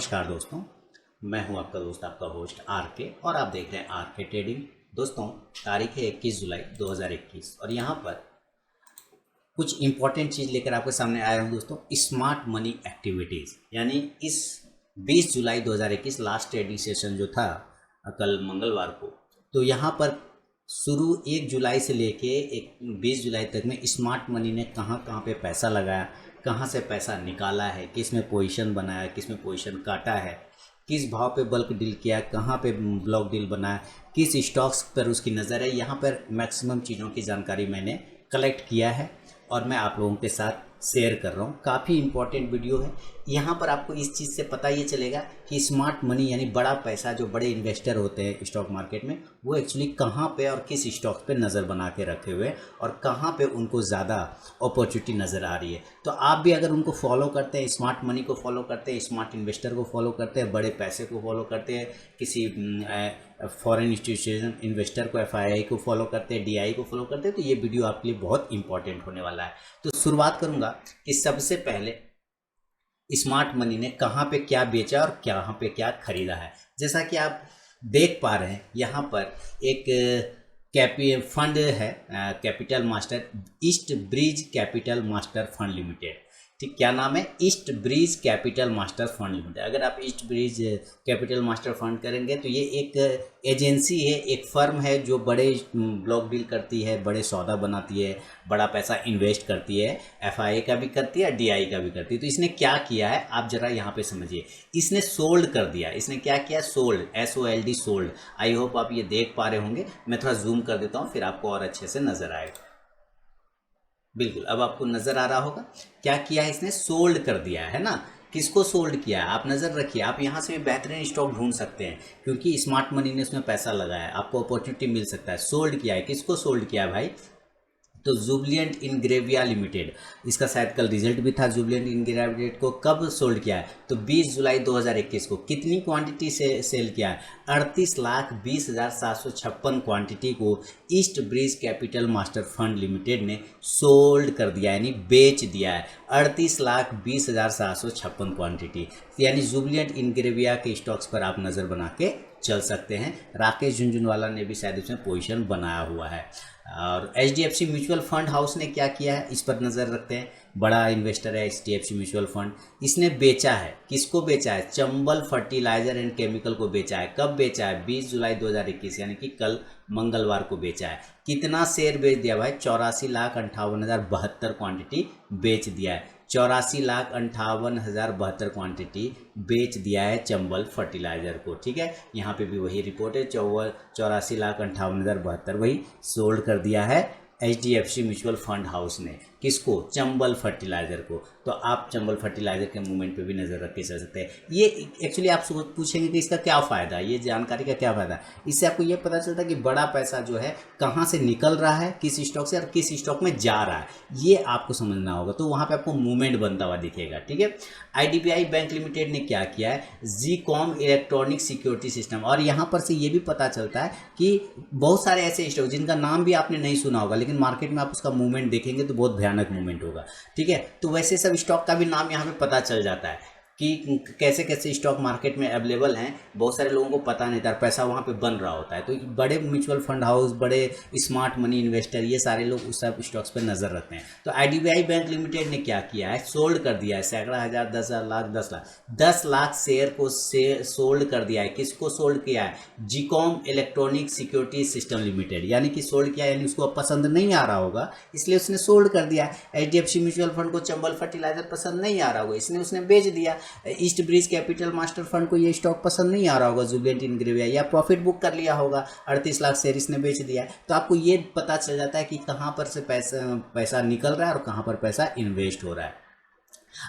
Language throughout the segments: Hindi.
नमस्कार दोस्तों, मैं हूं आपका दोस्त आपका होस्ट आर के और आप देख रहे हैं आर के ट्रेडिंग। दोस्तों, तारीख है 21 जुलाई 2021 और यहां पर कुछ इंपॉर्टेंट चीज़ लेकर आपके सामने आया हूं दोस्तों। स्मार्ट मनी एक्टिविटीज़, यानी इस 20 जुलाई 2021 लास्ट ट्रेडिंग सेशन जो था कल मंगलवार को, तो यहां पर शुरू 1 जुलाई से लेके 20 जुलाई तक में स्मार्ट मनी ने कहां कहां पे पैसा लगाया, कहां से पैसा निकाला है, किस में पोजीशन बनाया, किस में पोजीशन काटा है, किस भाव पे बल्क डील किया, कहां पे ब्लॉक डील बनाया, किस स्टॉक्स पर उसकी नज़र है। यहाँ पर मैक्सिमम चीज़ों की जानकारी मैंने कलेक्ट किया है और मैं आप लोगों के साथ शेयर कर रहा हूँ। काफ़ी इंपॉर्टेंट वीडियो है। यहाँ पर आपको इस चीज़ से पता ये चलेगा कि स्मार्ट मनी यानी बड़ा पैसा जो बड़े इन्वेस्टर होते हैं स्टॉक मार्केट में, वो एक्चुअली कहाँ पे और किस स्टॉक पे नज़र बना के रखे हुए और कहाँ पे उनको ज़्यादा अपॉर्चुनिटी नज़र आ रही है। तो आप भी अगर उनको फॉलो करते हैं, स्मार्ट मनी को फॉलो करते हैं, स्मार्ट इन्वेस्टर को फॉलो करते हैं, बड़े पैसे को फॉलो करते हैं, किसी फॉरेन इंस्टीट्यूशन इन्वेस्टर को FII को फॉलो करते हैं, DI को फॉलो करते हैं, तो ये वीडियो आपके लिए बहुत इंपॉर्टेंट होने वाला है। तो शुरुआत करूँगा कि सबसे पहले स्मार्ट मनी ने कहाँ पे क्या बेचा और कहाँ पे क्या खरीदा है। जैसा कि आप देख पा रहे हैं, यहाँ पर एक फंड है, capital master, east bridge capital master fund limited. ठीक, क्या नाम है? East bridge capital master fund limited. अगर आप east bridge capital master fund करेंगे तो ये एक एजेंसी है, एक फर्म है जो बड़े ब्लॉक डील करती है, बड़े सौदा बनाती है, बड़ा पैसा इन्वेस्ट करती है, FII का भी करती है, DI का भी करती है। तो इसने क्या किया है आप जरा यहाँ पे समझिए। इसने सोल्ड कर दिया। इसने क्या किया? Sold, SOLD, sold. I hope आप ये देख पा रहे होंगे। मैं थोड़ा जूम कर देता हूँ, फिर आपको और अच्छे से नजर आएगा। बिल्कुल, अब आपको नज़र आ रहा होगा। क्या किया है इसने? सोल्ड कर दिया है ना। किसको सोल्ड किया है आप नज़र रखिए। आप यहाँ से भी बेहतरीन स्टॉक ढूंढ सकते हैं क्योंकि स्मार्ट मनी ने उसमें पैसा लगाया है, आपको अपॉर्चुनिटी मिल सकता है। सोल्ड किया है, किसको सोल्ड किया है भाई? तो जुबिलिएंट इंग्रेविया लिमिटेड, इसका शायद कल रिजल्ट भी था। जुबिलिएंट इंग्रेविया को कब सोल्ड किया है? तो 20 जुलाई 2021 को। कितनी क्वांटिटी से सेल किया है? 38,20,756 क्वांटिटी को east bridge capital master fund limited ने सोल्ड कर दिया, यानी बेच दिया है। 38,20,756 क्वांटिटी, यानी जुबिलिएंट इंग्रेविया के स्टॉक्स पर आप नज़र बना के चल सकते हैं। राकेश झुनझुनवाला ने भी शायद उसमें पोजीशन बनाया हुआ है। और HDFC म्यूचुअल फंड हाउस ने क्या किया है इस पर नज़र रखते हैं। बड़ा इन्वेस्टर है HDFC म्यूचुअल फंड। इसने बेचा है, किसको बेचा है? चंबल फर्टिलाइजर एंड केमिकल को बेचा है। कब बेचा है? 20 जुलाई 2021, यानी कि कल मंगलवार को बेचा है। कितना शेयर बेच दिया भाई? 84,58,072 क्वांटिटी बेच दिया है। 84,58,072 क्वांटिटी बेच दिया है चंबल फर्टिलाइजर को। ठीक है, यहाँ पे भी वही रिपोर्ट है, 84,58,072 वही सोल्ड कर दिया है HDFC म्यूचुअल फंड हाउस ने। किसको? चंबल फर्टिलाइजर को। तो आप चंबल फर्टिलाइजर के मूवमेंट पे भी नज़र रख के चल सकते हैं। ये एक्चुअली आप पूछेंगे कि इसका क्या फ़ायदा है, ये जानकारी का क्या फ़ायदा है? इससे आपको ये पता चलता है कि बड़ा पैसा जो है कहाँ से निकल रहा है, किस स्टॉक से, और किस स्टॉक में जा रहा है, ये आपको समझना होगा। तो वहाँ पर आपको मूवमेंट बनता हुआ दिखेगा। ठीक है, IDBI बैंक लिमिटेड ने क्या किया है? Zcom electronic security system. और यहाँ पर से ये भी पता चलता है कि बहुत सारे ऐसे स्टॉक जिनका नाम भी आपने नहीं सुना होगा, लेकिन मार्केट में आप उसका मूवमेंट देखेंगे तो बहुत भयानक मूवमेंट होगा। ठीक है, तो वैसे सब स्टॉक का भी नाम यहाँ पे पता चल जाता है कि कैसे कैसे स्टॉक मार्केट में अवेलेबल हैं। बहुत सारे लोगों को पता नहीं था, पैसा वहाँ पे बन रहा होता है। तो बड़े म्यूचुअल फंड हाउस, बड़े स्मार्ट मनी इन्वेस्टर, ये सारे लोग उस सब स्टॉक्स पे नज़र रखते हैं। तो IDBI बैंक लिमिटेड ने क्या किया है? सोल्ड कर दिया है। सैकड़ा हज़ार, 10,000, लाख, 10 लाख शेयर को सोल्ड कर दिया है। किसको सोल्ड किया है? Zcom electronic security system limited, यानी कि सोल्ड किया, यानी उसको पसंद नहीं आ रहा होगा इसलिए उसने सोल्ड कर दिया। HDFC म्यूचुअल फंड को चंबल फर्टिलाइजर पसंद नहीं आ रहा होगा इसलिए उसने बेच दिया। East bridge capital master fund को ये स्टॉक पसंद नहीं आ रहा होगा, जुबिलिएंट इंग्रेविया, या प्रॉफिट बुक कर लिया होगा, 38 लाख शेयर इसने बेच दिया। तो आपको ये पता चल जाता है कि कहाँ पर से पैसा निकल रहा है और कहाँ पर पैसा इन्वेस्ट हो रहा है।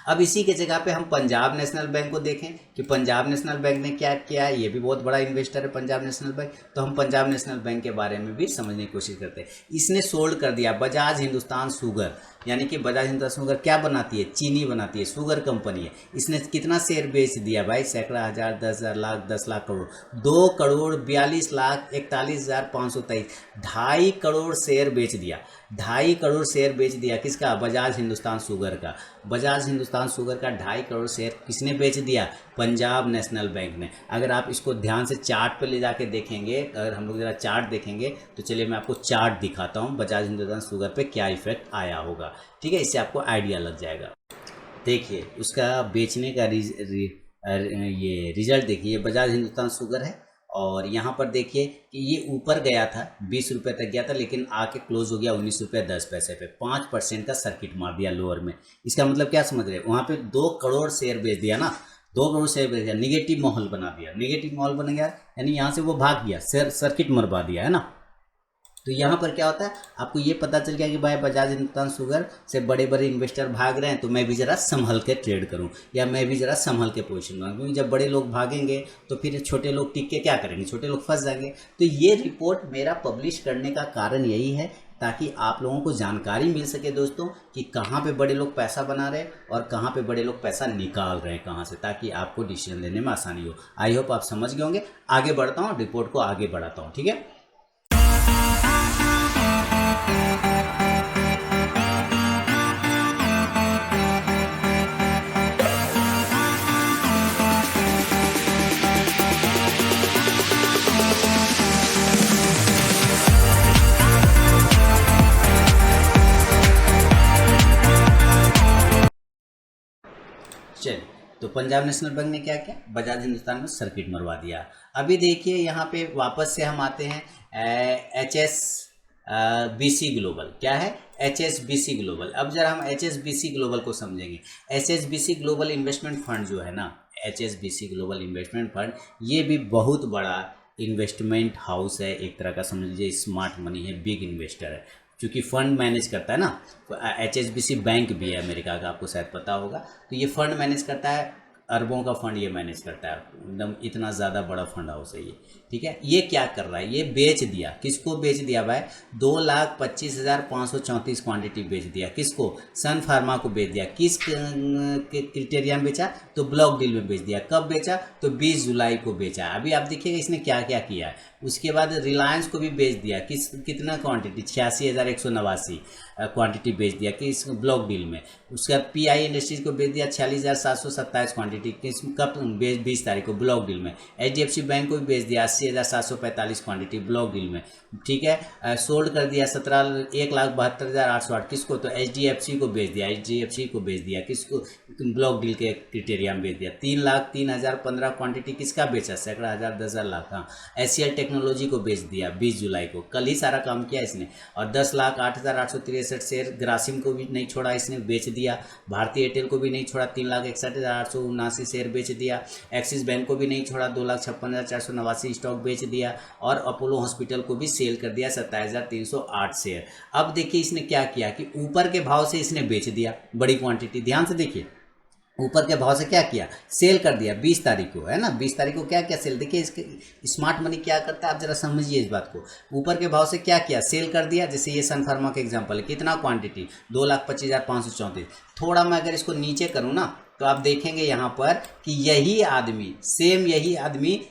अब इसी के जगह पे हम पंजाब नेशनल बैंक को देखें कि पंजाब नेशनल बैंक ने क्या किया है। ये भी बहुत बड़ा इन्वेस्टर है पंजाब नेशनल बैंक। तो हम पंजाब नेशनल बैंक के बारे में भी समझने की कोशिश करते हैं। इसने सोल्ड कर दिया बजाज हिंदुस्तान शुगर, यानी कि बजाज हिंदुस्तान शुगर क्या बनाती है? चीनी बनाती है, शुगर कंपनी है। इसने कितना शेयर बेच दिया भाई? सैकड़ा हज़ार, 10,000, लाख, 10 लाख, करोड़, 2,42,41,523, 2.5 करोड़ शेयर बेच दिया। 2.5 करोड़ शेयर बेच दिया। किसका? बजाज हिंदुस्तान शुगर का। बजाज हिंदुस्तान शुगर का 2.5 करोड़ शेयर किसने बेच दिया? पंजाब नेशनल बैंक ने। अगर आप इसको ध्यान से चार्ट पे ले जाके देखेंगे, अगर हम लोग जरा चार्ट देखेंगे तो चलिए मैं आपको चार्ट दिखाता हूँ बजाज हिंदुस्तान शुगर पे क्या इफेक्ट आया होगा। ठीक है, इससे आपको आइडिया लग जाएगा। देखिए उसका बेचने का ये रिजल्ट देखिए, बजाज हिंदुस्तान शुगर है और यहाँ पर देखिए कि ये ऊपर गया था, 20 रुपये तक गया था, लेकिन आके क्लोज हो गया 19 रुपये 10 पैसे पे। 5% का सर्किट मार दिया लोअर में। इसका मतलब क्या समझ रहे हैं? वहाँ पे 2 करोड़ शेयर बेच दिया ना, 2 करोड़ शेयर बेच दिया, निगेटिव माहौल बना दिया। निगेटिव माहौल बन गया यानी यहाँ से वो भाग गया, सर्किट मरवा दिया है ना। तो यहाँ पर क्या होता है, आपको ये पता चल गया कि भाई बजाज हिंदुस्तान शुगर से बड़े बड़े इन्वेस्टर भाग रहे हैं, तो मैं भी ज़रा संभल के ट्रेड करूँ या मैं भी ज़रा संभल के पोजीशन लूँ, क्योंकि जब बड़े लोग भागेंगे तो फिर छोटे लोग टिक के क्या करेंगे? छोटे लोग फंस जाएंगे। तो ये रिपोर्ट मेरा पब्लिश करने का कारण यही है, ताकि आप लोगों को जानकारी मिल सके दोस्तों कि कहाँ पे बड़े लोग पैसा बना रहे हैं और कहाँ पे बड़े लोग पैसा निकाल रहे हैं कहाँ से, ताकि आपको डिसीजन लेने में आसानी हो। आई होप आप समझ गए होंगे। आगे बढ़ता हूँ, रिपोर्ट को आगे बढ़ाता हूँ। ठीक है, चलिए तो पंजाब नेशनल बैंक ने क्या किया? बजाज हिंदुस्तान में सर्किट मरवा दिया। अभी देखिए यहाँ पे वापस से हम आते हैं HSBC ग्लोबल। क्या है? HSBC global. अब जरा हम HSBC ग्लोबल को समझेंगे। HSBC ग्लोबल इन्वेस्टमेंट फंड जो है ना, HSBC ग्लोबल इन्वेस्टमेंट फंड, ये भी बहुत बड़ा इन्वेस्टमेंट हाउस है, एक तरह का समझ लीजिए स्मार्ट मनी है, बिग इन्वेस्टर है, क्योंकि फंड मैनेज करता है ना। तो HSBC बैंक भी है अमेरिका का, आपको शायद पता होगा। तो ये फंड मैनेज करता है, अरबों का फंड ये मैनेज करता है, एकदम इतना ज़्यादा बड़ा फंड हाउस है ये। ठीक है, ये क्या कर रहा है? ये बेच दिया। किसको बेच दिया भाई? 2,25,534 क्वांटिटी बेच दिया। किसको? सन फार्मा को बेच दिया। किस क्रिटेरिया में बेचा? तो ब्लॉक डील में बेच दिया। कब बेचा? तो 20 जुलाई को बेचा। अभी आप देखिएगा इसने क्या क्या किया है। उसके बाद रिलायंस को भी बेच दिया। कितना क्वांटिटी? 86,189 क्वांटिटी बेच दिया किस ब्लॉक डील में। उसके बाद PI इंडस्ट्रीज को बेच दिया 46,727 क्वांटिटी किस कब? 20 तारीख को ब्लॉक डील में। HDFC बैंक को भी बेच दिया 80,745 क्वांटिटी ब्लॉक डील में। ठीक है, सोल्ड कर दिया 1,72,808 किसको? तो HDFC को बेच दिया। HDFC को बेच दिया किसको? ब्लॉक डील के क्रिटेरिया में बेच दिया। 3,03,015 क्वांटिटी किसका बेचा? सैकड़ा हज़ार 10,000 लाख। हाँ, HCL टेक्नोलॉजी को बेच दिया 20 जुलाई को, कल ही सारा काम किया इसने। और 10,08,863 शेयर ग्रासिम को भी नहीं छोड़ा इसने, बेच दिया। भारतीय एयरटेल को भी नहीं छोड़ा, 3,61,879 शेयर बेच दिया। एक्सिस बैंक को भी नहीं छोड़ा, 2,56,489 स्टॉक बेच दिया। और अपोलो हॉस्पिटल को भी सेल कर दिया 27,308 शेयर। अब देखिए इसने क्या किया कि ऊपर के भाव से इसने बेच दिया बड़ी क्वांटिटी। ध्यान से देखिए, ऊपर के भाव से क्या किया? सेल कर दिया 20 तारीख को, है ना। 20 तारीख को क्या क्या सेल? देखिए इसके स्मार्ट मनी क्या करता है, आप जरा समझिए इस बात को। ऊपर के भाव से क्या किया? सेल कर दिया। जैसे ये सन फार्मा का एग्जांपल है, कितना क्वांटिटी? 2,25,534। थोड़ा मैं अगर इसको नीचे करूँ ना, तो आप देखेंगे यहाँ पर कि यही आदमी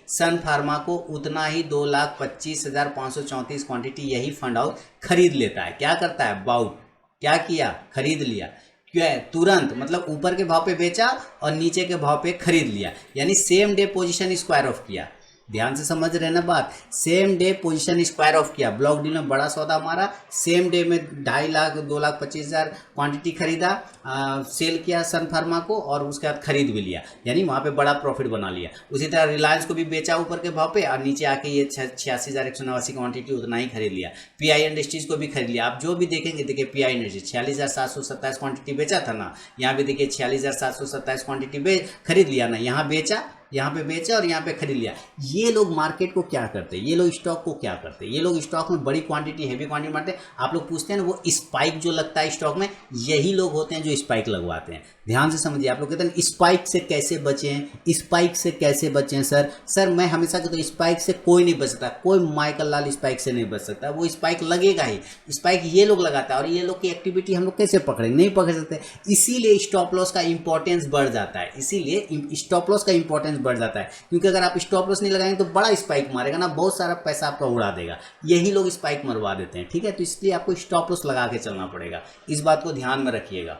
सन फार्मा को उतना ही 2,25,534 क्वांटिटी यही फंड हाउस खरीद लेता है। क्या करता है? बाउट क्या किया? खरीद लिया। क्यों है? तुरंत, मतलब ऊपर के भाव पे बेचा और नीचे के भाव पे खरीद लिया, यानी same day position square of किया। ध्यान से समझ रहे ना बात, same day position square of किया। ब्लॉक डील में बड़ा सौदा मारा, सेम डे में 2.5 लाख 2,25,000 क्वांटिटी खरीदा, सेल किया सन फार्मा को, और उसके बाद खरीद भी लिया, यानी वहाँ पे बड़ा प्रॉफिट बना लिया। उसी तरह रिलायंस को भी बेचा ऊपर के भाव पे, और नीचे आके ये 86,189 क्वांटिटी उतना ही खरीद लिया। PI इंडस्ट्रीज को भी खरीद लिया। आप जो भी देखेंगे, देखिए PI इंडस्ट्रीज 46,727 क्वांटिटी बेचा था ना, यहाँ भी देखिए 46,727 क्वांटिटी खरीद लिया ना, यहाँ बेचा, यहाँ पे बेचा और यहाँ पे खरीद लिया। ये लोग मार्केट को क्या करते हैं? ये लोग स्टॉक को क्या करते हैं? ये लोग स्टॉक में बड़ी क्वांटिटी, हेवी क्वांटिटी मारते हैं। आप लोग पूछते हैं ना, वो स्पाइक जो लगता है स्टॉक में, यही लोग होते हैं जो स्पाइक लगवाते हैं। ध्यान से समझिए। आप लोग कहते हैं स्पाइक से कैसे बचें, स्पाइक से कैसे बचें सर मैं हमेशा कहता हूँ स्पाइक से कोई नहीं बच सकता, कोई माइकल लाल स्पाइक से नहीं बच सकता। वो स्पाइक लगेगा ही, स्पाइक ये लोग लगाता है, और ये लोग की एक्टिविटी हम लोग कैसे पकड़े? नहीं पकड़ सकते। इसीलिए स्टॉप लॉस का इंपॉर्टेंस बढ़ जाता है। इसीलिए स्टॉप लॉस का इंपॉर्टेंस बढ़ जाता है, क्योंकि अगर आप स्टॉप लॉस नहीं लगाएंगे तो बड़ा स्पाइक मारेगा ना, बहुत सारा पैसा आपका उड़ा देगा। यही लोग स्पाइक मरवा देते हैं। ठीक है, तो इसलिए आपको स्टॉप लॉस लगा के चलना पड़ेगा। इस बात को ध्यान में रखिएगा।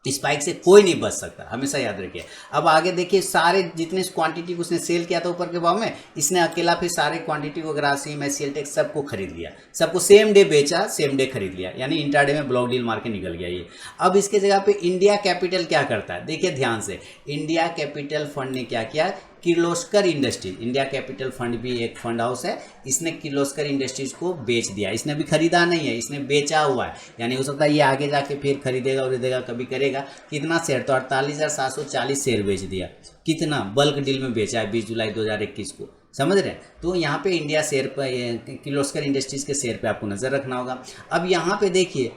स्पाइक से कोई नहीं बच सकता, हमेशा याद रखिए। अब आगे देखिए, सारे जितने क्वांटिटी उसने सेल किया था ऊपर के भाव में, इसने अकेला फिर सारे क्वांटिटी को ग्रासिम एससीएलटेक्स सबको खरीद लिया, सबको सेम डे बेचा, सेम डे खरीद लिया, यानी इंट्राडे में ब्लॉक डील मार के निकल गया ये। अब इसके जगह पे इंडिया कैपिटल क्या करता है, देखिए ध्यान से, इंडिया कैपिटल फंड ने क्या किया, Kirloskar industries, India capital fund भी एक फंड हाउस है, इसने किर्लोस्कर इंडस्ट्रीज को बेच दिया। इसने भी खरीदा नहीं है, इसने बेचा हुआ है, यानी हो सकता है ये आगे जाके फिर खरीदेगा उरीदेगा कभी करेगा। कितना शेयर, तो 48,740 शेयर बेच दिया। कितना बल्क डील में बेचा है 20 जुलाई 2021 को, समझ रहे हैं। तो यहाँ पे इंडिया शेयर पर, किर्लोस्कर इंडस्ट्रीज के शेयर पे आपको नज़र रखना होगा। अब यहाँ पे देखिए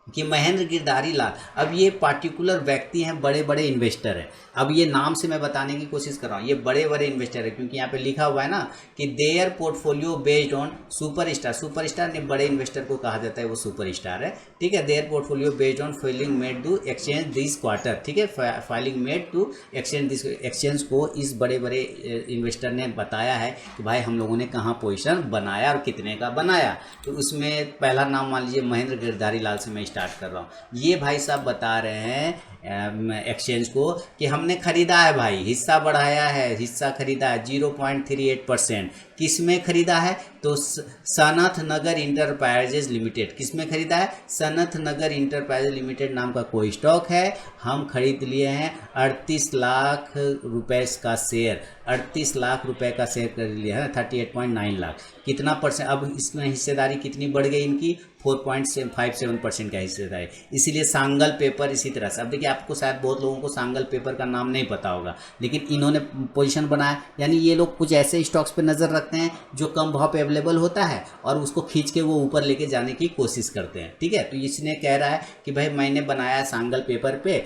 कि महेंद्र गिरधारी लाल, अब ये पार्टिकुलर व्यक्ति हैं, बड़े बड़े इन्वेस्टर हैं। अब ये नाम से मैं बताने की कोशिश कर रहा हूँ, ये बड़े बड़े इन्वेस्टर है, क्योंकि यहाँ पे लिखा हुआ है ना कि their portfolio based on superstar. Superstar ने बड़े इन्वेस्टर को कहा जाता है, वो सुपरस्टार है, ठीक है। Their portfolio based on filing made to exchange this quarter, ठीक है, filing made to exchange this, exchange को इस बड़े बड़े इन्वेस्टर ने बताया है कि भाई हम लोगों ने कहाँ पोजिशन बनाया और कितने का बनाया। तो उसमें पहला नाम मान लीजिए महेंद्र गिरधारी लाल से मैं स्टार्ट कर रहा हूँ। ये भाई साहब बता रहे हैं एक्सचेंज को कि हमने खरीदा है भाई, हिस्सा बढ़ाया है, हिस्सा खरीदा है 0.38%। किस में खरीदा है, तो सनत नगर इंटरप्राइजेज लिमिटेड, किस में खरीदा है, सनत नगर इंटरप्राइजेज लिमिटेड नाम का कोई स्टॉक है, हम खरीद लिए हैं 38 लाख रुपए का शेयर, 38 लाख रुपए का शेयर खरीद लिया है, 38.9 लाख। कितना परसेंट, अब इसमें हिस्सेदारी कितनी बढ़ गई इनकी, 4.57% का हिस्सेदारी। इसीलिए सांगल पेपर इसी तरह से। अब देखिए, आपको शायद बहुत लोगों को सांगल पेपर का नाम नहीं पता होगा, लेकिन इन्होंने पोजीशन बनाया, यानी ये लोग कुछ ऐसे स्टॉक्स पे नज़र रखते हैं जो कम भाव पे अवेलेबल होता है और उसको खींच के वो ऊपर लेके जाने की कोशिश करते हैं, ठीक है। तो इसने कह रहा है कि भाई मैंने बनाया सांगल पेपर पे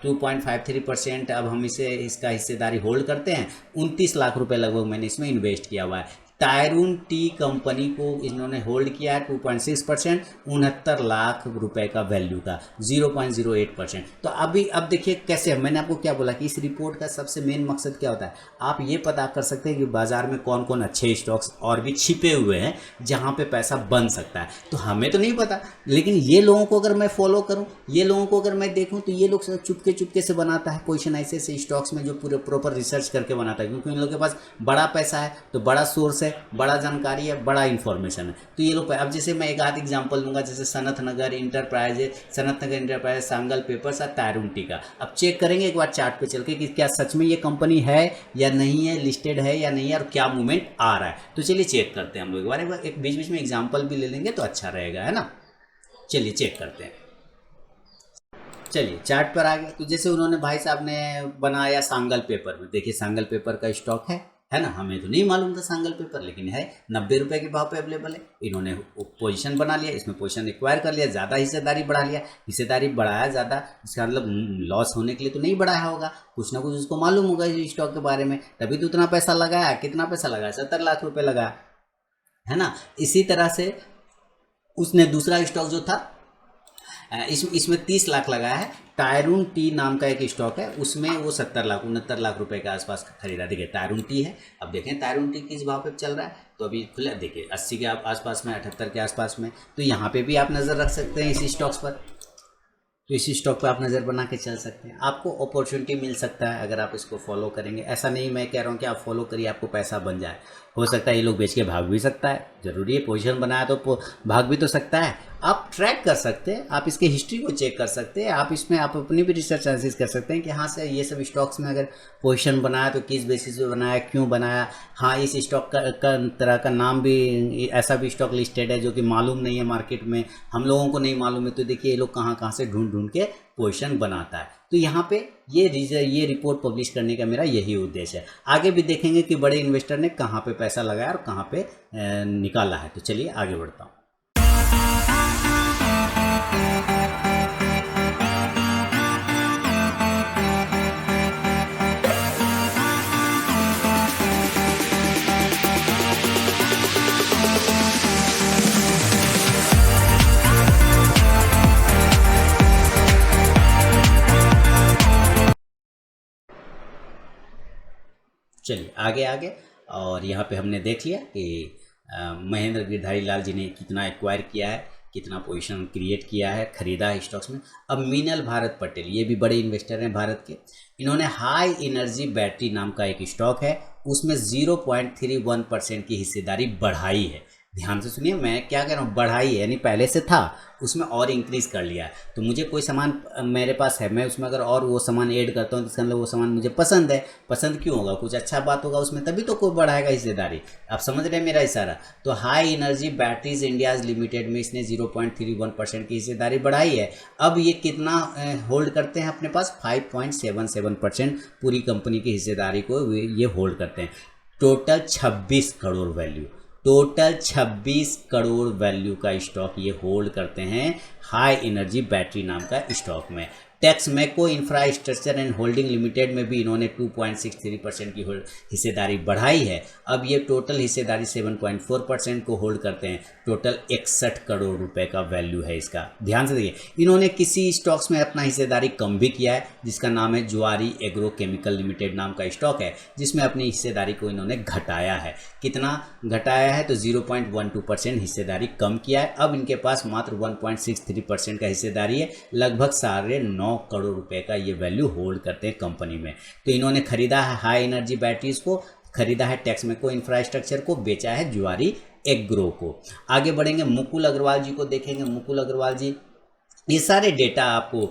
2.53%, अब हम इसे, इसका हिस्सेदारी होल्ड करते हैं, 29 लाख रुपए लगभग मैंने इसमें इन्वेस्ट किया हुआ है। टायरून टी कंपनी को इन्होंने होल्ड किया है 2.6%, 69 लाख रुपए का वैल्यू का, 0.08%। तो अभी अब देखिए कैसे, मैंने आपको क्या बोला कि इस रिपोर्ट का सबसे मेन मकसद क्या होता है, आप ये पता कर सकते हैं कि बाजार में कौन कौन अच्छे स्टॉक्स और भी छिपे हुए हैं जहाँ पे पैसा बन सकता है। तो हमें तो नहीं पता, लेकिन ये लोगों को अगर मैं फॉलो करूँ, ये लोगों को अगर मैं देखूँ, तो ये लोग चुपके चुपके से बनाता है पोजीशन ऐसे ऐसे स्टॉक्स में, जो पूरे प्रॉपर रिसर्च करके बनाता है, क्योंकि इन लोगों के पास बड़ा पैसा है, तो बड़ा सोर्स है, बड़ा जानकारी है, बड़ा इंफॉर्मेशन है। तो ये लोग, अब जैसे मैं एक आध एग्जांपल दूंगा, जैसे सनत नगर इंटरप्राइजेज, सांगल पेपर्स और टायरून टी का। अब चेक करेंगे एक बार चार्ट पे चल के कि क्या सच में ये कंपनी है या नहीं है, लिस्टेड है या नहीं है, और क्या मूवमेंट आ रहा है। तो चलिए चेक करते हैं हम लोग एक बार, एक बीच बीच में एग्जाम्पल भी ले लेंगे तो अच्छा रहेगा, है ना। चलिए चेक करते हैं। चलिए चार्ट पर आ गए। तो जैसे उन्होंने भाई साहब ने बनाया सांगल पेपर में, देखिए सांगल पेपर का स्टॉक है ना, हमें तो नहीं मालूम था सांगल पेपर, लेकिन है 90 रुपए के भाव पे अवेलेबल है। इन्होंने पोजीशन बना लिया, इसमें पोजीशन एक्वायर कर लिया, ज़्यादा हिस्सेदारी बढ़ा लिया, हिस्सेदारी बढ़ाया ज़्यादा, इसका मतलब लॉस होने के लिए तो नहीं बढ़ाया होगा, कुछ ना कुछ उसको मालूम होगा इस स्टॉक के बारे में, तभी तो उतना पैसा लगाया। कितना पैसा लगाया, 70 लाख रुपये लगाया, है ना। इसी तरह से उसने दूसरा स्टॉक जो था, इसमें 30 लाख लगाया है। टायरून टी नाम का एक स्टॉक है, उसमें वो 70 लाख 69 लाख रुपए के आसपास खरीदा। देखिए टायरून टी है, अब देखें टायरून टी किस भाव पे चल रहा है, तो अभी खुला देखिए 80 के आसपास में, 78 के आसपास में। तो यहाँ पे भी आप नज़र रख सकते हैं इस स्टॉक्स पर, तो इसी स्टॉक पे आप नज़र बना के चल सकते हैं। आपको अपॉर्चुनिटी मिल सकता है अगर आप इसको फॉलो करेंगे। ऐसा नहीं मैं कह रहा हूँ कि आप फॉलो करिए आपको पैसा बन जाए, हो सकता है ये लोग बेच के भाग भी सकता है, ज़रूरी है पोजीशन बनाया तो भाग भी तो सकता है। आप ट्रैक कर सकते हैं, आप इसके हिस्ट्री को चेक कर सकते हैं, आप इसमें आप अपनी भी रिसर्च एनालिसिस कर सकते हैं कि हाँ से ये सब स्टॉक्स में अगर पोजीशन बनाया तो किस बेसिस पे बनाया, क्यों बनाया। हाँ, इस स्टॉक का तरह का नाम भी, ऐसा भी स्टॉक लिस्टेड है जो कि मालूम नहीं है मार्केट में, हम लोगों को नहीं मालूम है। तो देखिए ये लोग कहाँ कहाँ से ढूंढ ढूंढ के पोजीशन बनाता है। तो यहाँ पे ये रिपोर्ट पब्लिश करने का मेरा यही उद्देश्य है। आगे भी देखेंगे कि बड़े इन्वेस्टर ने कहाँ पे पैसा लगाया और कहाँ पे निकाला है। तो चलिए आगे बढ़ता हूँ। चलिए आगे और यहाँ पे हमने देख लिया कि महेंद्र गिरधारी लाल जी ने कितना एक्वायर किया है, कितना पोजीशन क्रिएट किया है, खरीदा है स्टॉक्स में। अब मीनल भारत पटेल, ये भी बड़े इन्वेस्टर हैं भारत के, इन्होंने हाई एनर्जी बैटरी नाम का एक स्टॉक है, उसमें 0.31% की हिस्सेदारी बढ़ाई है। ध्यान से सुनिए, मैं क्या कह रहा हूँ, बढ़ाई है यानी पहले से था उसमें और इंक्रीज कर लिया है। तो मुझे कोई सामान मेरे पास है, मैं उसमें अगर और वो सामान ऐड करता हूँ तो इसका मतलब वो सामान मुझे पसंद है। पसंद क्यों होगा, कुछ अच्छा बात होगा उसमें, तभी तो कोई बढ़ाएगा हिस्सेदारी। आप समझ रहे हैं मेरा इशारा। तो high energy batteries India limited में इसने 0.31% की हिस्सेदारी बढ़ाई है। अब ये कितना होल्ड करते हैं अपने पास, 5.77% पूरी कंपनी की हिस्सेदारी को ये होल्ड करते हैं। Total 26 crore value, total 26 crore value का स्टॉक ये होल्ड करते हैं हाई एनर्जी बैटरी नाम का स्टॉक में। Texmaco infrastructure and holding limited में भी इन्होंने 2.63% की हिस्सेदारी बढ़ाई है। अब ये टोटल हिस्सेदारी 7.4% को होल्ड करते हैं। टोटल 61 करोड़ रुपए का वैल्यू है इसका। ध्यान से देखिए, इन्होंने किसी स्टॉक्स में अपना हिस्सेदारी कम भी किया है, जिसका नाम है ज्वारी एग्रो केमिकल लिमिटेड नाम का स्टॉक है, जिसमें अपनी हिस्सेदारी को इन्होंने घटाया है। कितना घटाया है, तो 0.12% हिस्सेदारी कम किया है। अब इनके पास मात्र 1.63% का हिस्सेदारी है। लगभग 9.5 करोड़ रुपए का ये वैल्यू होल्ड करते हैं कंपनी में। तो इन्होंने खरीदा है हाई एनर्जी बैटरीज को, खरीदा है टेक्समेको इंफ्रास्ट्रक्चर को, बेचा है ज्वारी एग्रो को। आगे बढ़ेंगे, मुकुल अग्रवाल जी को देखेंगे। मुकुल अग्रवाल जी, ये सारे डेटा आपको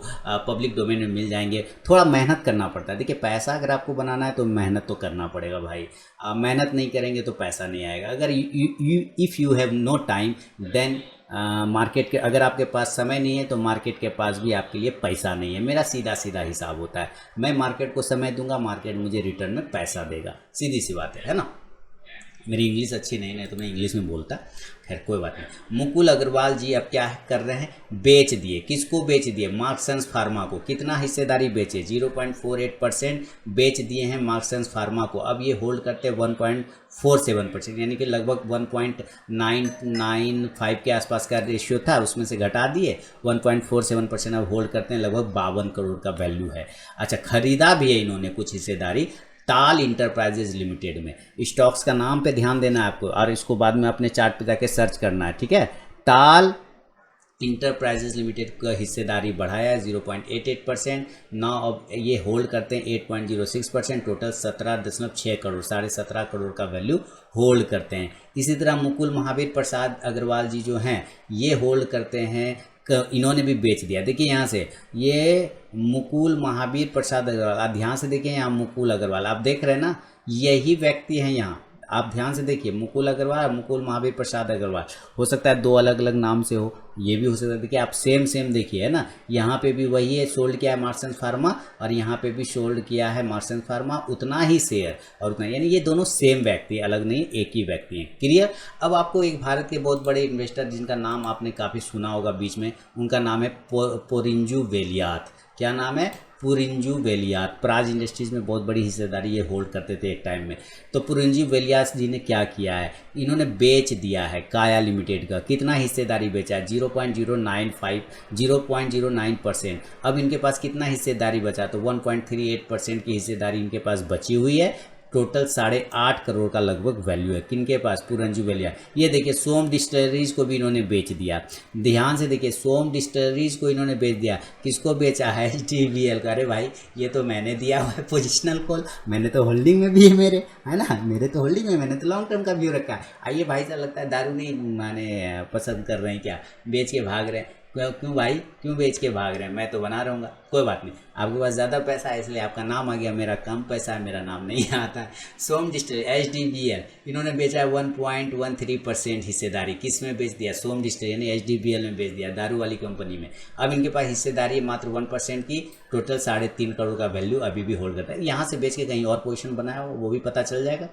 पब्लिक डोमेन में मिल जाएंगे। थोड़ा मेहनत करना पड़ता है। देखिए, पैसा अगर आपको बनाना है तो मेहनत तो करना पड़ेगा भाई। मेहनत नहीं करेंगे तो पैसा नहीं आएगा। अगर if you have no time then market के, अगर आपके पास समय नहीं है तो मार्केट के पास भी आपके लिए पैसा नहीं है। मेरा सीधा सीधा हिसाब होता है, मैं मार्केट को समय दूंगा, मार्केट मुझे रिटर्न में पैसा देगा। सीधी सी बात है ना। मेरी इंग्लिश अच्छी नहीं तो मैं इंग्लिश में बोलता, खैर कोई बात नहीं। मुकुल अग्रवाल जी अब क्या कर रहे हैं, बेच दिए। किसको बेच दिए, मार्क्संस फार्मा को। कितना हिस्सेदारी बेचे, 0.48% बेच दिए हैं मार्क्संस फार्मा को। अब ये होल्ड करते हैं 1.47%, यानी कि लगभग 1.995 के आसपास का रेशियो था, उसमें से घटा दिए 1.47%। अब होल्ड करते हैं, लगभग 52 करोड़ का वैल्यू है। अच्छा, खरीदा भी है इन्होंने कुछ हिस्सेदारी टाल इंटरप्राइजेज लिमिटेड में। स्टॉक्स का नाम पे ध्यान देना है आपको, और इसको बाद में अपने चार्ट पे जाके सर्च करना है, ठीक है। टाल इंटरप्राइजेज लिमिटेड का हिस्सेदारी बढ़ाया है 0.88%। ना अब ये होल्ड करते हैं 8.06%। टोटल 17.6 करोड़, 17.5 करोड़ का वैल्यू होल्ड करते हैं। इसी तरह मुकुल महावीर प्रसाद अग्रवाल जी जो हैं, ये होल्ड करते हैं, इन्होंने भी बेच दिया। देखिए यहाँ से, ये मुकुल महावीर प्रसाद अग्रवाल, आप ध्यान से देखिए यहाँ मुकुल अग्रवाल, आप देख रहे हैं ना, यही व्यक्ति हैं यहाँ। आप ध्यान से देखिए, मुकुल अग्रवाल, मुकुल महावीर प्रसाद अग्रवाल। हो सकता है दो अलग अलग नाम से हो, ये भी हो सकता है। देखिए आप सेम देखिए, है ना, यहाँ पे भी वही है, सोल्ड किया है मार्क्संस फार्मा, और यहाँ पे भी सोल्ड किया है मार्क्संस फार्मा, उतना ही शेयर और उतना, यानी ये दोनों सेम व्यक्ति, अलग नहीं, एक ही व्यक्ति हैं। क्लियर। अब आपको एक भारत के बहुत बड़े इन्वेस्टर जिनका नाम आपने काफ़ी सुना होगा बीच में, उनका नाम है पोरिंजू वेलियात। क्या नाम है, पुरिंजू वेलियात। प्राज इंडस्ट्रीज में बहुत बड़ी हिस्सेदारी ये होल्ड करते थे एक टाइम में। तो पुरिंजू वेलियात जी ने क्या किया है, इन्होंने बेच दिया है काया लिमिटेड का। कितना हिस्सेदारी बेचा है, 0.09%। अब इनके पास कितना हिस्सेदारी बचा, तो 1.38% की हिस्सेदारी इनके पास बची हुई है। टोटल 8.5 करोड़ का लगभग वैल्यू है किनके पास, पुरंजू वेलिया। ये देखिए, सोम डिस्टिलरीज को भी इन्होंने बेच दिया। ध्यान से देखिए, सोम डिस्टिलरीज को इन्होंने बेच दिया। किसको बेचा है, HDBL का। अरे भाई, ये तो मैंने दिया हुआ है पोजिशनल कॉल, मैंने तो होल्डिंग में भी है मेरे, है ना, मेरे तो होल्डिंग में, मैंने तो लॉन्ग टर्म का व्यू रखा है। आइए भाई साहब, लगता है दारू नहीं माने पसंद कर रहे हैं क्या, बेच के भाग रहे हैं। क्यों भाई, क्यों बेच के भाग रहे हैं, मैं तो बना रहूँगा। कोई बात नहीं, आपके पास ज़्यादा पैसा है इसलिए आपका नाम आ गया, मेरा कम पैसा है, मेरा नाम नहीं आता है। सोम डिस्टिलरी HDBL, इन्होंने बेचा है 1.13% हिस्सेदारी। किस में बेच दिया, सोम डिस्टिलरी यानी HDBL में बेच दिया, दारू वाली कंपनी में। अब इनके पास हिस्सेदारी मात्र 1% की, टोटल 3.5 करोड़ का वैल्यू अभी भी होल्ड करता है। यहाँ से बेच के कहीं और पोजीशन बनाया हो वो भी पता चल जाएगा।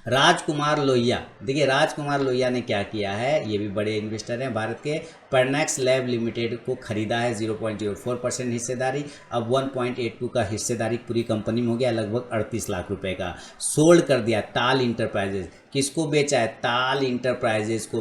राजकुमार लोहिया, देखिए राजकुमार लोहिया ने क्या किया है, ये भी बड़े इन्वेस्टर हैं भारत के। परनैक्स लैब लिमिटेड को खरीदा है 0.04% हिस्सेदारी। अब 1.82 का हिस्सेदारी पूरी कंपनी में हो गया, लगभग 38 लाख रुपए का। सोल्ड कर दिया ताल इंटरप्राइजेज। किसको बेचा है? ताल इंटरप्राइजेज को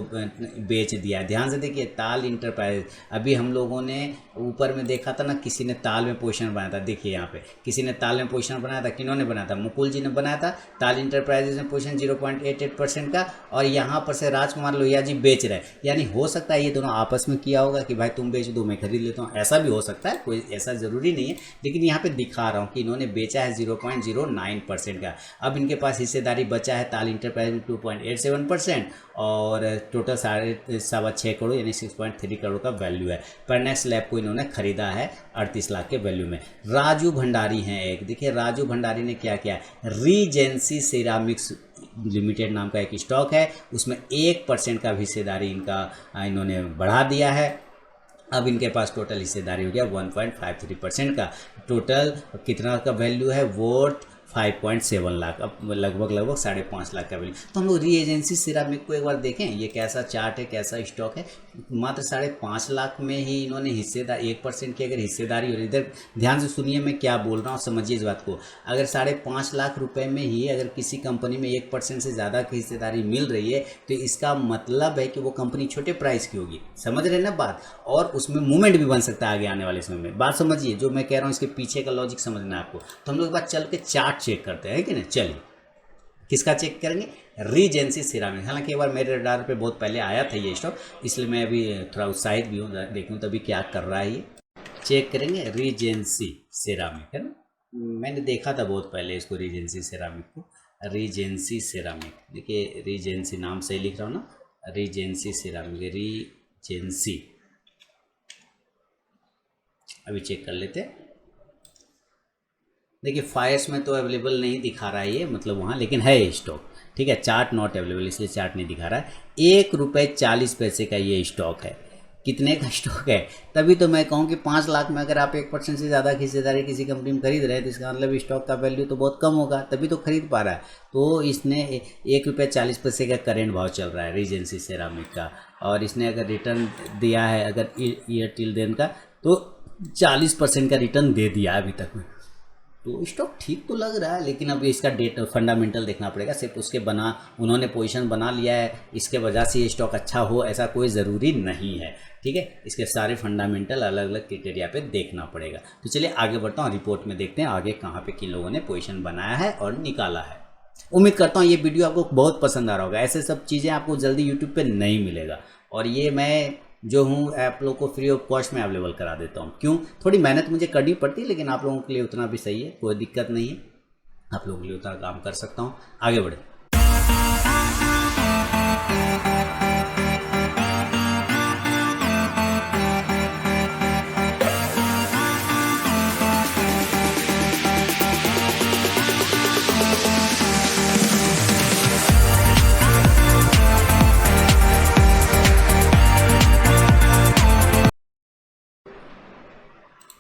बेच दिया। ध्यान से देखिए, ताल इंटरप्राइजेज। अभी हम लोगों ने ऊपर में देखा था ना, किसी ने ताल में पोजीशन बनाया था। देखिए यहाँ पे किसी ने ताल में पोजीशन बनाया था। किन्होंने बनाया था? मुकुल जी ने बनाया था। ताल इंटरप्राइजेज में पोजीशन 0.88% का, और यहाँ पर से राजकुमार लोहिया जी बेच रहे। यानी हो सकता है ये दोनों आपस में किया होगा कि भाई तुम बेच दो मैं खरीद लेता हूँ, ऐसा भी हो सकता है, कोई ऐसा ज़रूरी नहीं है। लेकिन यहाँ पे दिखा रहा हूँ कि इन्होंने बेचा है 0.09% का। अब इनके पास हिस्सेदारी बचा है ताल इंटरप्राइज 2.87%, और टोटल 6.25 करोड़ यानी 6.3 करोड़ का वैल्यू है। परनैक्स लैब को इन्होंने खरीदा है 38 लाख के वैल्यू में। राजू भंडारी हैं एक, देखिए राजू भंडारी ने क्या किया है, रीजेंसी सिरामिक्स लिमिटेड नाम का एक स्टॉक है, उसमें 1% का हिस्सेदारी इन्होंने बढ़ा दिया है। अब इनके पास टोटल हिस्सेदारी हो गया 1.53% का। टोटल कितना का वैल्यू है? वोट 5.7 लाख, अब लगभग 5.5 लाख का वैल्यू। तो हम लोग री एजेंसी सिरामिक को एक बार देखें, ये कैसा चार्ट है, कैसा स्टॉक है। मात्र 5.5 लाख में ही इन्होंने हिस्सेदारी 1% की अगर हिस्सेदारी, और इधर ध्यान से सुनिए मैं क्या बोल रहा हूँ, समझिए इस बात को। अगर 5.5 लाख रुपए में ही अगर किसी कंपनी में 1% से ज़्यादा की हिस्सेदारी मिल रही है, तो इसका मतलब है कि वो कंपनी छोटे प्राइस की होगी। समझ रहे हैं ना बात? और उसमें मूवमेंट भी बन सकता है आगे आने वाले समय में। बात समझिए, जो मैं कह रहा हूँ इसके पीछे का लॉजिक समझना है आपको। तो हम लोग एक बार चल के चार्ट चेक करते हैं कि नहीं। चलिए, किसका चेक करेंगे? Regency ceramic. हालांकि एक बार मेरे रडार पे बहुत पहले आया था ये स्टॉक, इसलिए मैं अभी थोड़ा उत्साहित भी हूँ, देखूँ तभी क्या कर रहा है ये। चेक करेंगे रीजेंसी सिरामिक, है ना। मैंने देखा था बहुत पहले इसको, रीजेंसी सिरामिक को। रीजेंसी सिरामिक, देखिए रीजेंसी नाम से ही लिख रहा हूँ ना, रीजेंसी सिरामिक, रीजेंसी। अभी चेक कर लेते हैं। देखिए फायर्स में तो अवेलेबल नहीं दिखा रहा है ये, मतलब वहाँ, लेकिन है स्टॉक, ठीक है। चार्ट नॉट अवेलेबल, इसलिए चार्ट नहीं दिखा रहा है। 1.40 रुपये का ये स्टॉक है। कितने का स्टॉक है? तभी तो मैं कहूँ कि 5 लाख में अगर आप 1% से ज़्यादा की हिस्सेदारी किसी कंपनी में खरीद रहे हैं, तो इसका मतलब स्टॉक का वैल्यू तो बहुत कम होगा, तभी तो खरीद पा रहा है। तो इसने 1.40 रुपये का करेंट भाव चल रहा है रीजेंसी सेरामिक का, और इसने अगर रिटर्न दिया है अगर ईयर टिल देन का, तो 40% का रिटर्न दे दिया अभी तक में। तो स्टॉक ठीक तो लग रहा है, लेकिन अब इसका डेटा फंडामेंटल देखना पड़ेगा। सिर्फ उसके उन्होंने पोजीशन बना लिया है, इसके वजह से ये स्टॉक अच्छा हो ऐसा कोई ज़रूरी नहीं है, ठीक है। इसके सारे फंडामेंटल अलग अलग क्राइटेरिया पे देखना पड़ेगा। तो चलिए आगे बढ़ता हूँ, रिपोर्ट में देखते हैं आगे कहाँ पे किन लोगों ने पोजीशन बनाया है और निकाला है। उम्मीद करता हूँ ये वीडियो आपको बहुत पसंद आ रहा होगा। ऐसे सब चीज़ें आपको जल्दी यूट्यूब पर नहीं मिलेगा, और ये मैं जो हूँ आप लोग को फ्री ऑफ कॉस्ट में अवेलेबल करा देता हूँ। क्यों? थोड़ी मेहनत मुझे करनी पड़ती है, लेकिन आप लोगों के लिए उतना भी सही है, कोई दिक्कत नहीं है, आप लोगों के लिए उतना काम कर सकता हूँ। आगे बढ़े।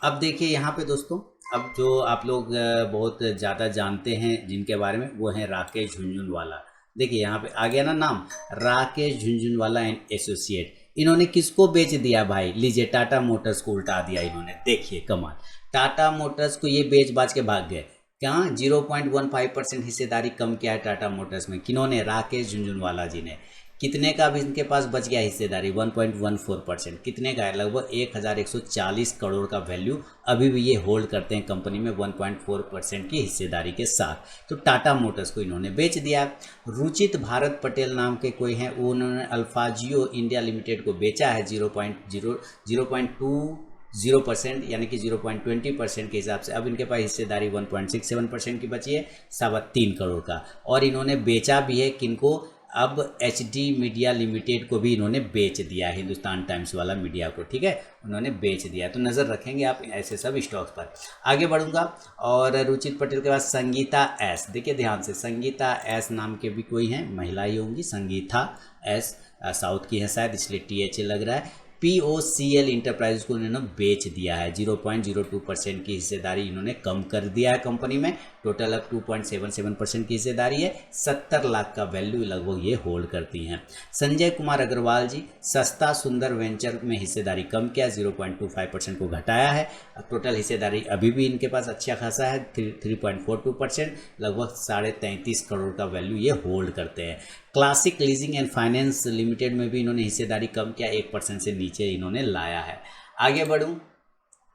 अब देखिए यहाँ पे दोस्तों, अब जो आप लोग बहुत ज़्यादा जानते हैं जिनके बारे में, वो हैं राकेश झुनझुनवाला। देखिए यहाँ पे आ गया ना नाम, राकेश झुनझुनवाला एंड एसोसिएट। इन्होंने किसको बेच दिया भाई? लीजिए, टाटा मोटर्स को उल्टा दिया इन्होंने। देखिए कमाल, टाटा मोटर्स को ये बेच बाज के भाग गए। क्या 0.15% हिस्सेदारी कम किया है टाटा मोटर्स में? किन्होंने? राकेश झुनझुनवाला जी ने। कितने का अभी इनके पास बच गया हिस्सेदारी? 1.14%। कितने का है? लगभग 1140 करोड़ का वैल्यू अभी भी ये होल्ड करते हैं कंपनी में 1.4% की हिस्सेदारी के साथ। तो टाटा मोटर्स को इन्होंने बेच दिया। रुचित भारत पटेल नाम के कोई हैं, उन्होंने अल्फाजियो इंडिया लिमिटेड को बेचा है 0.20% यानी कि 0.20% के हिसाब से। अब इनके पास हिस्सेदारी 1.67% की बची है, 3.25 करोड़ का। और इन्होंने बेचा भी है किनको? अब HD मीडिया लिमिटेड को भी इन्होंने बेच दिया है, हिंदुस्तान टाइम्स वाला मीडिया को, ठीक है, उन्होंने बेच दिया। तो नज़र रखेंगे आप ऐसे सब स्टॉक्स पर। आगे बढ़ूंगा, और रुचित पटेल के बाद संगीता एस। देखिए ध्यान से, संगीता एस नाम के भी कोई हैं, महिला ही होंगी, संगीता एस, साउथ की है शायद, इसलिए TH लग रहा है। POCL इंटरप्राइज को इन्होंने बेच दिया है। 0.02% की हिस्सेदारी इन्होंने कम कर दिया है कंपनी में। टोटल अब 2.77% की हिस्सेदारी है। 70 लाख का वैल्यू लगभग ये होल्ड करती हैं। संजय कुमार अग्रवाल जी, सस्ता सुंदर वेंचर में हिस्सेदारी कम किया, 0.25% को घटाया है। टोटल हिस्सेदारी अभी भी इनके पास अच्छा खासा है, 3.42%, लगभग 33.5 करोड़ का वैल्यू ये होल्ड करते हैं। Classic leasing and finance limited में भी इन्होंने हिस्सेदारी कम किया, 1% से नीचे इन्होंने लाया है। आगे बढ़ूं,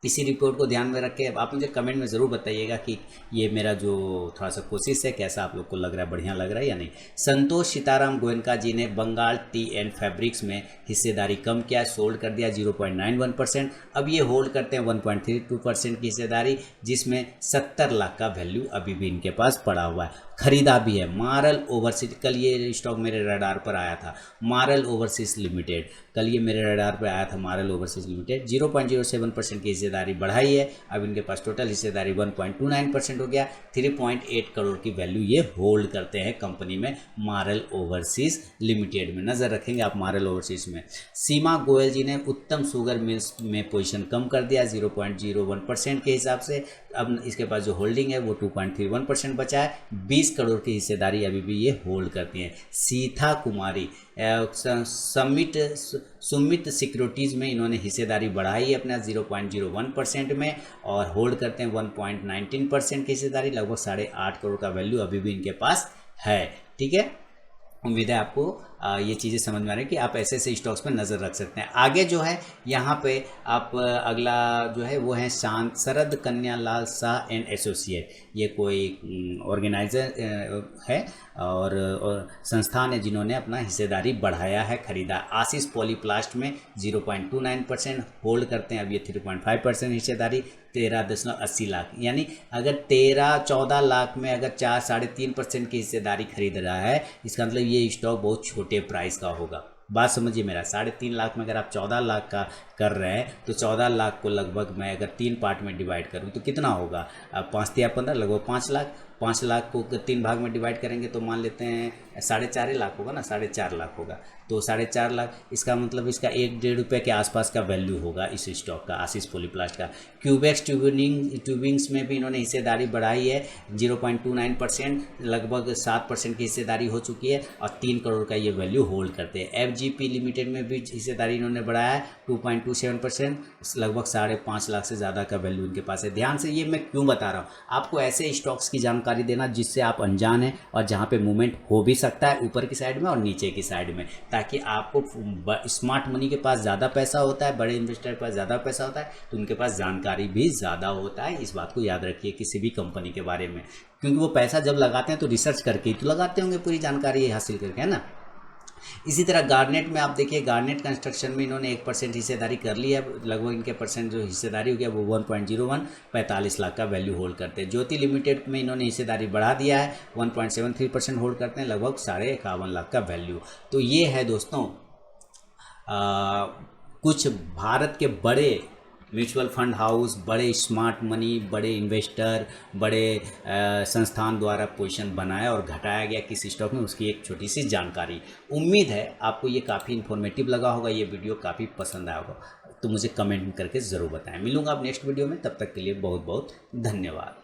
इसी रिपोर्ट को ध्यान में रख के आप मुझे कमेंट में ज़रूर बताइएगा कि ये मेरा जो थोड़ा सा कोशिश है कैसा आप लोग को लग रहा है, बढ़िया लग रहा है या नहीं। संतोष सीताराम गोयनका जी ने बंगाल टी एंड फैब्रिक्स में हिस्सेदारी कम किया, सोल्ड कर दिया 0.91%। अब ये होल्ड करते हैं 1.32% की हिस्सेदारी, जिसमें 70 लाख का वैल्यू अभी भी इनके पास पड़ा हुआ है। खरीदा भी है मारल ओवरसीज, कल ये स्टॉक मेरे रडार पर आया था, मारल ओवरसीज लिमिटेड, कल ये मेरे रडार पर आया था मारल ओवरसीज लिमिटेड। 0.07% की हिस्सेदारी बढ़ाई है। अब इनके पास टोटल हिस्सेदारी 1.29% हो गया। 3.8 करोड़ की वैल्यू ये होल्ड करते हैं कंपनी में, मारल ओवरसीज लिमिटेड में। नज़र रखेंगे आप मारल ओवरसीज में। सीमा गोयल जी ने उत्तम शुगर मिल्स में पोजीशन कम कर दिया 0.01% के हिसाब से। अब इसके पास जो होल्डिंग है वो 2.31% बचा है। 20 करोड़ की हिस्सेदारी अभी भी ये होल्ड करती हैं। सीता कुमारी सुमित सिक्योरिटीज़ में इन्होंने हिस्सेदारी बढ़ाई है अपना 0.01% में, और होल्ड करते हैं 1.19% की हिस्सेदारी, लगभग 8.5 करोड़ का वैल्यू अभी भी इनके पास है। ठीक है, उम्मीद है आपको ये चीज़ें समझ में आ रही है कि आप ऐसे ऐसे स्टॉक्स पर नज़र रख सकते हैं। आगे जो है यहाँ पे आप अगला जो है वो है शरद कन्यालाल शाह एंड एसोसिएट। ये कोई ऑर्गेनाइजर है और संस्थान है जिन्होंने अपना हिस्सेदारी बढ़ाया है, खरीदा। आशीष पॉलीप्लास्ट में 0.29% होल्ड करते हैं, अब ये 3.5% हिस्सेदारी, 13.80 लाख, यानी अगर 13-14 लाख में अगर 4-3.5% की हिस्सेदारी खरीद रहा है, इसका मतलब ये स्टॉक बहुत छोटे प्राइस का होगा। बात समझिए मेरा, 3.5 लाख में अगर आप 14 लाख का कर रहे हैं तो 14 लाख को लगभग मैं अगर 3 पार्ट में डिवाइड करूं तो कितना होगा, 5 या 15, लगभग 5 लाख। 5 लाख को 3 भाग में डिवाइड करेंगे तो मान लेते हैं 4.5 लाख होगा ना, 4.5 लाख होगा। तो 4.5 लाख, इसका मतलब इसका 1-1.5 रुपये के आसपास का वैल्यू होगा इस स्टॉक का, आशीष पॉलीप्लास्ट का। क्यूबेक्स ट्यूबिंग्स में भी इन्होंने हिस्सेदारी बढ़ाई है 0.29%, लगभग 7% की हिस्सेदारी हो चुकी है, और 3 करोड़ का ये वैल्यू होल्ड करते हैं। FGP लिमिटेड में भी हिस्सेदारी इन्होंने बढ़ाया है 2.27%, लगभग 5.5 लाख से ज़्यादा का वैल्यू इनके पास है। ध्यान से ये मैं क्यों बता रहा हूँ, आपको ऐसे स्टॉक्स की जानकारी देना जिससे आप अनजान हैं और जहाँ पे मूवमेंट हो भी सकता है ऊपर की साइड में और नीचे की साइड में, ताकि आपको स्मार्ट मनी के पास ज़्यादा पैसा होता है, बड़े इन्वेस्टर के पास ज़्यादा पैसा होता है तो उनके पास जानकारी भी ज़्यादा होता है। इस बात को याद रखिए किसी भी कंपनी के बारे में, क्योंकि वो पैसा जब लगाते हैं तो रिसर्च करके ही तो लगाते होंगे, पूरी जानकारी हासिल करके, है ना। इसी तरह गार्नेट में आप देखिए, गार्नेट कंस्ट्रक्शन में इन्होंने 1% हिस्सेदारी कर ली है, लगभग इनके परसेंट जो हिस्सेदारी हो गया वो 1.01, 45 लाख का वैल्यू होल्ड करते हैं। ज्योति लिमिटेड में इन्होंने हिस्सेदारी बढ़ा दिया है, 1.73% होल्ड करते हैं, लगभग 51.5 लाख का वैल्यू। तो ये है दोस्तों कुछ भारत के बड़े म्यूचुअल फंड हाउस, बड़े स्मार्ट मनी, बड़े इन्वेस्टर, बड़े संस्थान द्वारा पोजीशन बनाया और घटाया गया किस स्टॉक में, उसकी एक छोटी सी जानकारी। उम्मीद है आपको ये काफ़ी इन्फॉर्मेटिव लगा होगा, ये वीडियो काफ़ी पसंद आया होगा, तो मुझे कमेंट करके ज़रूर बताएं। मिलूंगा आप नेक्स्ट वीडियो में, तब तक के लिए बहुत बहुत धन्यवाद।